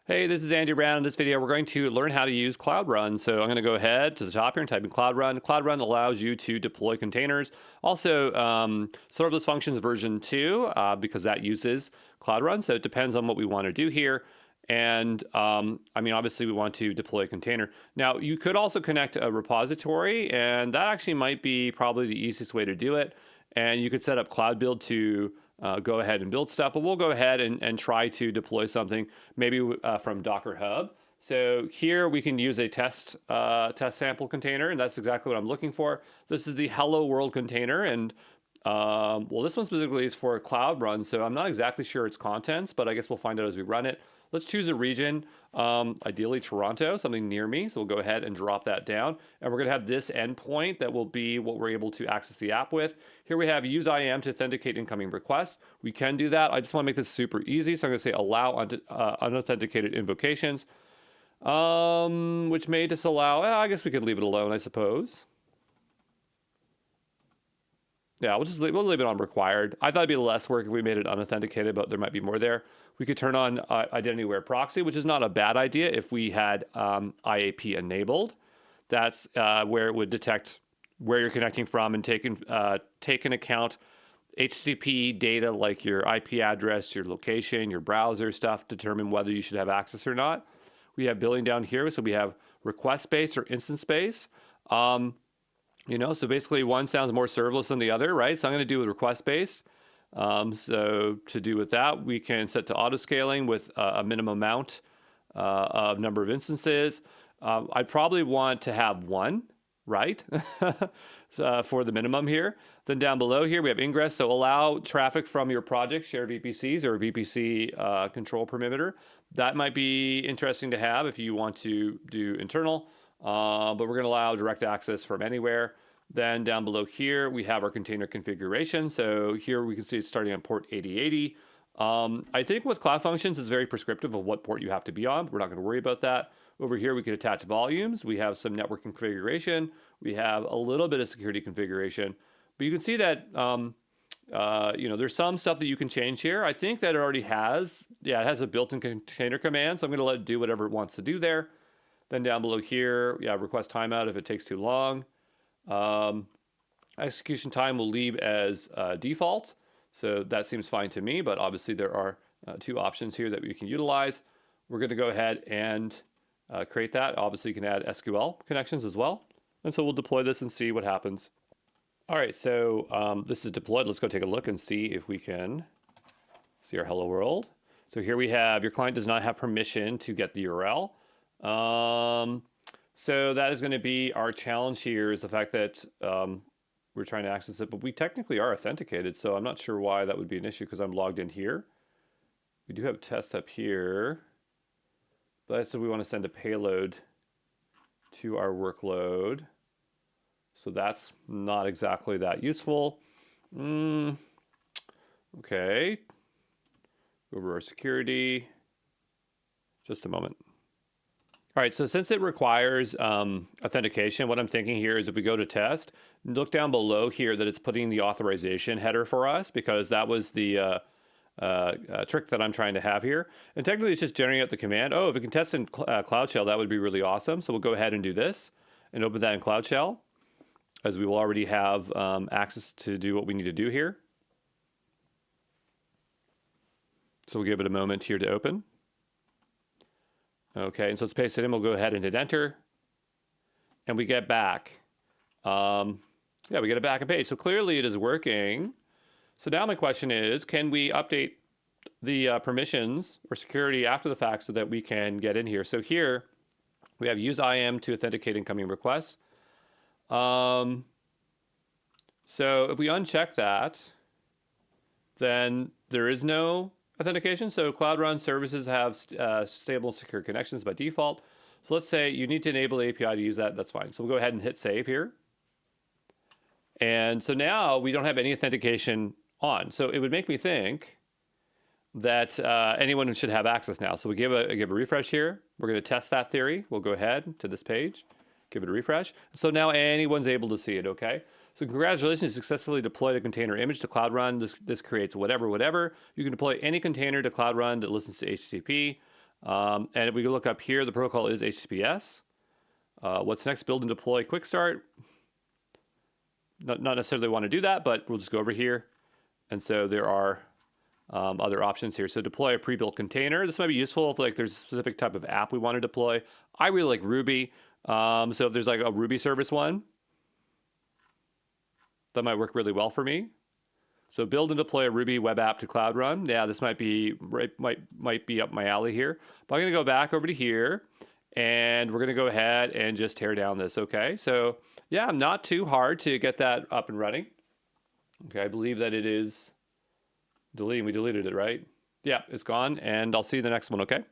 Hey, this is Andrew Brown. In this video, we're going to learn how to use Cloud Run. So I'm going to go ahead to the top here and type in Cloud Run. Cloud Run allows you to deploy containers. Also, serverless functions version 2, because that uses Cloud Run. So it depends on what we want to do here. And I mean, obviously, we want to deploy a container. Now, you could also connect a repository, and that actually might be probably the easiest way to do it. And you could set up Cloud Build to go ahead and build stuff, but we'll go ahead and try to deploy something maybe from Docker Hub. So here we can use a test sample container, and that's exactly what I'm looking for. This is the Hello World container, and well, this one specifically is for a Cloud Run, so I'm not exactly sure its contents, but I guess we'll find out as we run it. Let's choose a region, ideally Toronto, something near me. So we'll go ahead and drop that down. And we're going to have this endpoint that will be what we're able to access the app with. Here we have use IAM to authenticate incoming requests. We can do that. I just want to make this super easy. So I'm going to say allow unauthenticated invocations, which may disallow. I guess we could leave it alone, I suppose. Yeah, we'll leave it on required. I thought it'd be less work if we made it unauthenticated, but there might be more there. We could turn on identity aware proxy, which is not a bad idea if we had IAP enabled. That's where it would detect where you're connecting from and take into account HTTP data like your IP address, your location, your browser stuff, determine whether you should have access or not. We have billing down here, so we have request space or instance space. So basically one sounds more serverless than the other, right? So I'm going to do with request based. So to do with that, we can set to auto scaling with a minimum amount of number of instances. I probably want to have one, right? So, for the minimum here. Then down below here, we have ingress. So allow traffic from your project, share VPCs or VPC control perimeter. That might be interesting to have if you want to do internal. But we're going to allow direct access from anywhere. Then down below here, we have our container configuration. So here we can see it's starting on port 8080. I think with Cloud Functions, it's very prescriptive of what port you have to be on. We're not going to worry about that. Over here, we can attach volumes. We have some network configuration. We have a little bit of security configuration. But you can see that there's some stuff that you can change here. I think that it already has. Yeah, it has a built-in container command. So I'm going to let it do whatever it wants to do there. Then down below here, request timeout if it takes too long. Execution time will leave as default. So that seems fine to me, but obviously there are two options here that we can utilize. We're going to go ahead and create that. Obviously, you can add SQL connections as well. And so we'll deploy this and see what happens. All right, so this is deployed. Let's go take a look and see if we can see our hello world. So here we have your client does not have permission to get the URL. So that is going to be our challenge here, is the fact that we're trying to access it, but we technically are authenticated, so I'm not sure why that would be an issue because I'm logged in here. We do have a test up here, but so we want to send a payload to our workload. So that's not exactly that useful. Okay. Go over our security. Just a moment. All right, so since it requires authentication, what I'm thinking here is if we go to test, look down below here that it's putting the authorization header for us, because that was the trick that I'm trying to have here. And technically it's just generating out the command. Oh, if it can test in Cloud Shell, that would be really awesome. So we'll go ahead and do this and open that in Cloud Shell, as we will already have access to do what we need to do here. So we'll give it a moment here to open. Okay, and so let's paste it in. We'll go ahead and hit enter. And we get back. We get a back page. So clearly it is working. So now my question is, can we update the permissions or security after the fact so that we can get in here? So here we have use IAM to authenticate incoming requests. So if we uncheck that, then there is no authentication. So Cloud Run services have stable and secure connections by default. So let's say you need to enable the API to use that. That's fine. So we'll go ahead and hit save here. And so now we don't have any authentication on. So it would make me think that anyone should have access now. So we give a refresh here. We're going to test that theory. We'll go ahead to this page, give it a refresh. So now anyone's able to see it, okay? So congratulations, you successfully deployed a container image to Cloud Run. This creates whatever. You can deploy any container to Cloud Run that listens to HTTP. And if we look up here, the protocol is HTTPS. What's next? Build and deploy quick start. Not necessarily want to do that, but we'll just go over here. And so there are other options here. So deploy a pre-built container. This might be useful if like there's a specific type of app we want to deploy. I really like Ruby. So if there's like a Ruby service one, that might work really well for me. So build and deploy a Ruby web app to Cloud Run. Yeah, this might be might be up my alley here. But I'm going to go back over to here, and we're going to go ahead and just tear down this. Okay, so yeah, not too hard to get that up and running. Okay, I believe that it is deleting. We deleted it, right? Yeah, it's gone, and I'll see you in the next one. Okay.